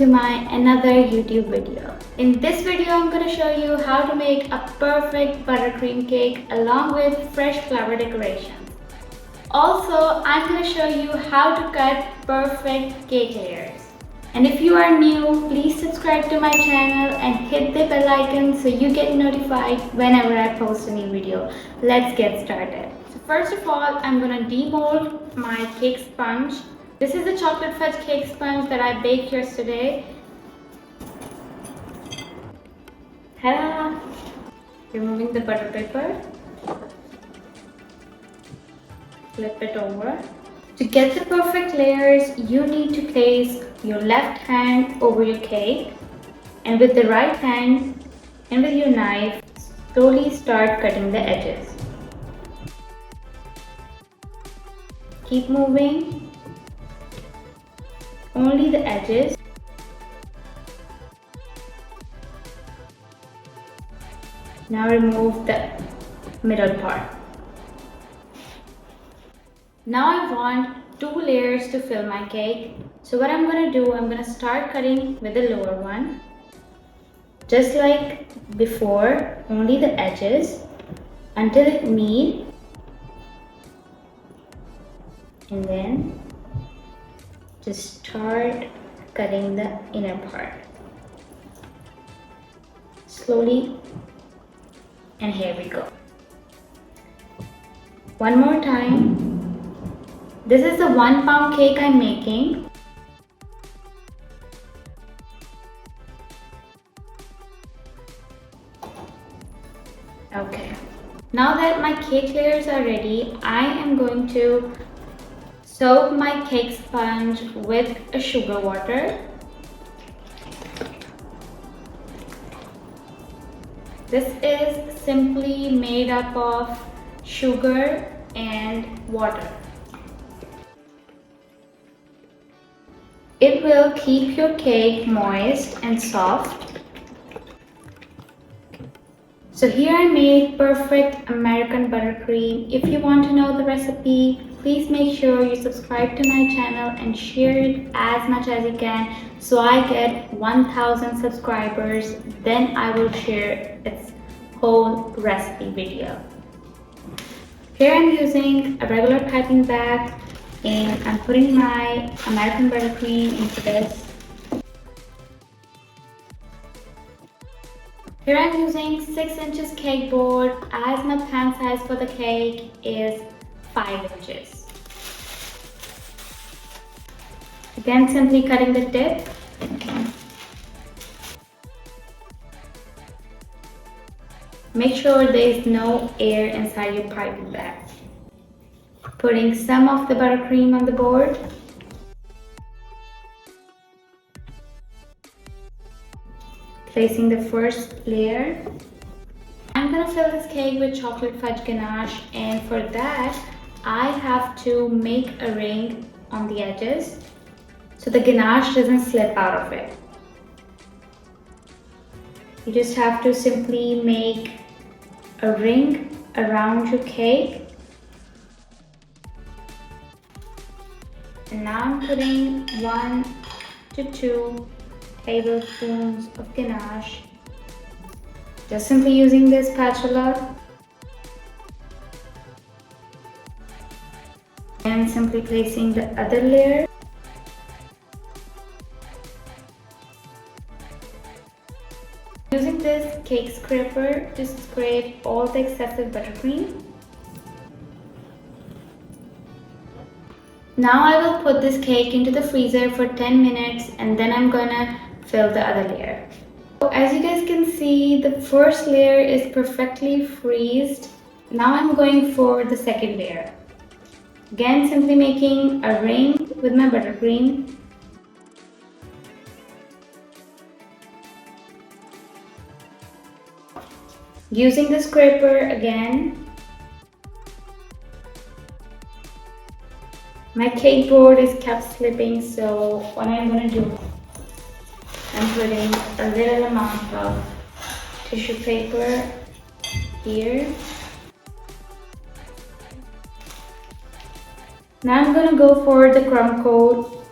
to my another YouTube video. In this video, I'm going to show you how to make a perfect buttercream cake along with fresh flower decorations. Also, I'm going to show you how to cut perfect cake layers. And if you are new, please subscribe to my channel and hit the bell icon so you get notified whenever I post a new video. Let's get started. So first of all, I'm going to demold my cake sponge. This is the chocolate fudge cake sponge that I baked yesterday. Ta-da! Removing the butter paper. Flip it over. To get the perfect layers, you need to place your left hand over your cake and with the right hand and with your knife, slowly start cutting the edges. Keep moving. Only the edges. Now remove the middle part. Now I want 2 layers to fill my cake. So what I'm going to do, I'm going to start cutting with the lower one. Just like before, only the edges until it meets. And then just start cutting the inner part. Slowly. And here we go. One more time. This is the 1 pound cake I'm making. Okay. Now that my cake layers are ready, I am going to soak my cake sponge with a sugar water. This is simply made up of sugar and water. It will keep your cake moist and soft. So here I made perfect American buttercream. If you want to know the recipe, please make sure you subscribe to my channel and share it as much as you can so I get 1,000 subscribers. Then I will share its whole recipe video. Here I'm using a regular piping bag and I'm putting my American buttercream into this. Here I'm using 6 inches cake board as my pan size for the cake is 5 inches. Again, simply cutting the tip. Make sure there is no air inside your piping bag. Putting some of the buttercream on the board. Placing the first layer. I'm going to fill this cake with chocolate fudge ganache, and for that I have to make a ring on the edges so the ganache doesn't slip out of it. You just have to simply make a ring around your cake. And now I'm putting 1 to 2 tablespoons of ganache. Just simply using this spatula. And simply placing the other layer. Using this cake scraper to scrape all the excessive buttercream. Now I will put this cake into the freezer for 10 minutes and then I'm gonna fill the other layer. So as you guys can see, the first layer is perfectly freezed. Now I'm going for the second layer. Again, simply making a ring with my buttercream. Using the scraper again. My cake board is kept slipping, so what I'm going to do, I'm putting a little amount of tissue paper here. Now I'm going to go for the crumb coat,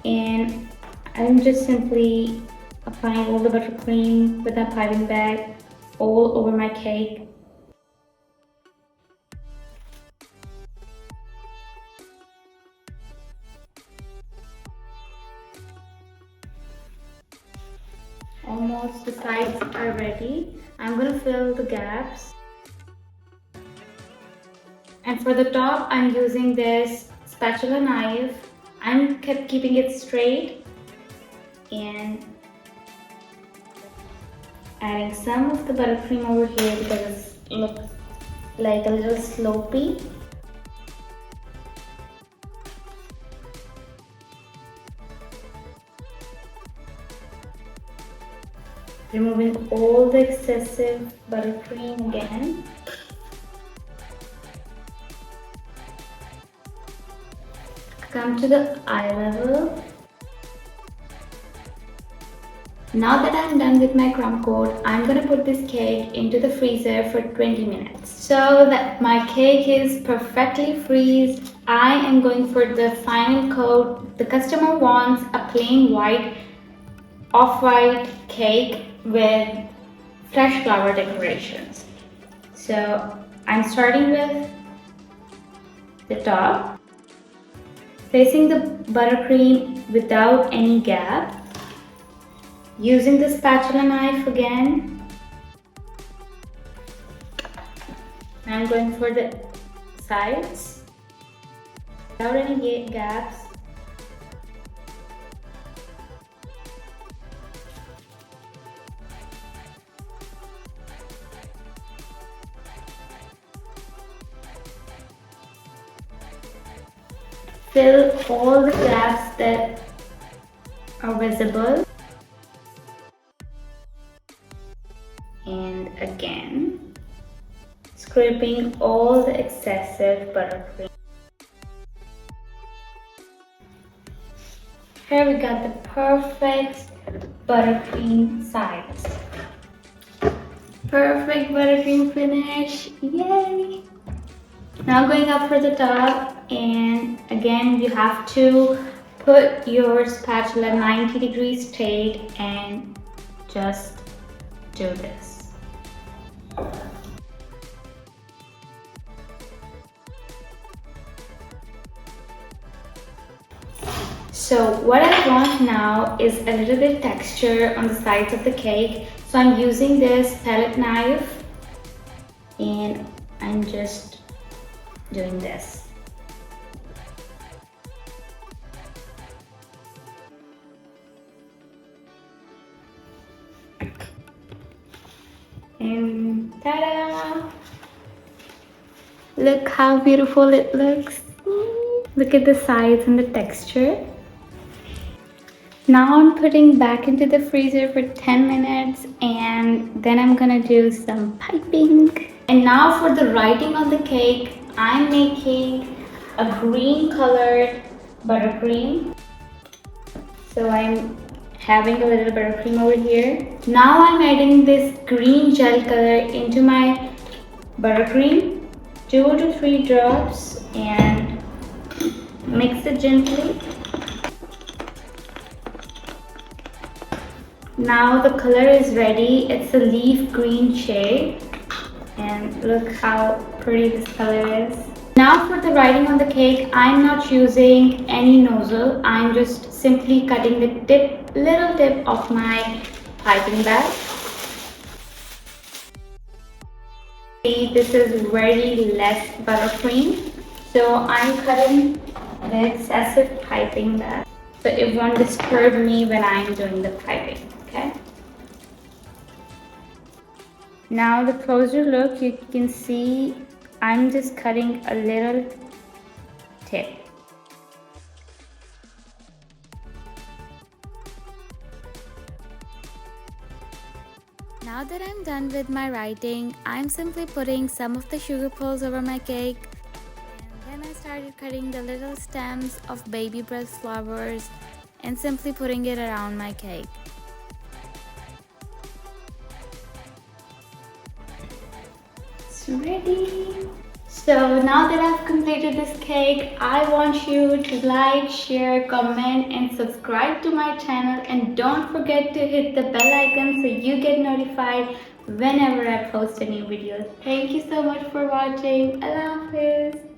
and I'm just simply applying all the buttercream with that piping bag all over my cake. Almost the sides are ready. I'm gonna fill the gaps. And for the top, I'm using this spatula knife. I'm keeping it straight and adding some of the buttercream over here because it looks like a little slopey. Removing all the excessive buttercream again. Come to the eye level. Now that I'm done with my crumb coat, I'm gonna put this cake into the freezer for 20 minutes. So that my cake is perfectly freezed, I am going for the final coat. The customer wants a plain white, off-white cake with fresh flower decorations. So I'm starting with the top, placing the buttercream without any gap, using the spatula knife again. I'm going for the sides without any gaps. Fill all the gaps that are visible. And again, scraping all the excessive buttercream. Here we got the perfect buttercream sides. Perfect buttercream finish, yay! Now going up for the top, and again you have to put your spatula 90 degrees straight and just do this. So what I want now is a little bit texture on the sides of the cake. So I'm using this palette knife and I'm just doing this. And ta-da! Look how beautiful it looks. Look at the sides and the texture. Now I'm putting back into the freezer for 10 minutes and then I'm gonna do some piping. And now for the writing on the cake, I'm making a green colored buttercream. So I'm having a little buttercream over here. Now I'm adding this green gel color into my buttercream, 2 to 3 drops, and mix it gently. Now the color is ready. It's a leaf green shade and look how pretty this color is. Now for the writing on the cake, I'm not using any nozzle. I'm just simply cutting the little tip of my piping bag. See, this is very less buttercream, so I'm cutting the excessive piping bag so it won't disturb me when I'm doing the piping. Okay. Now the closer look, you can see I'm just cutting a little tip. Now that I'm done with my writing, I'm simply putting some of the sugar pearls over my cake. And then I started cutting the little stems of baby breath flowers and simply putting it around my cake. It's ready. So now that I've completed this cake, I want you to like, share, comment and subscribe to my channel, and don't forget to hit the bell icon so you get notified whenever I post a new video. Thank you so much for watching. Allah Hafiz.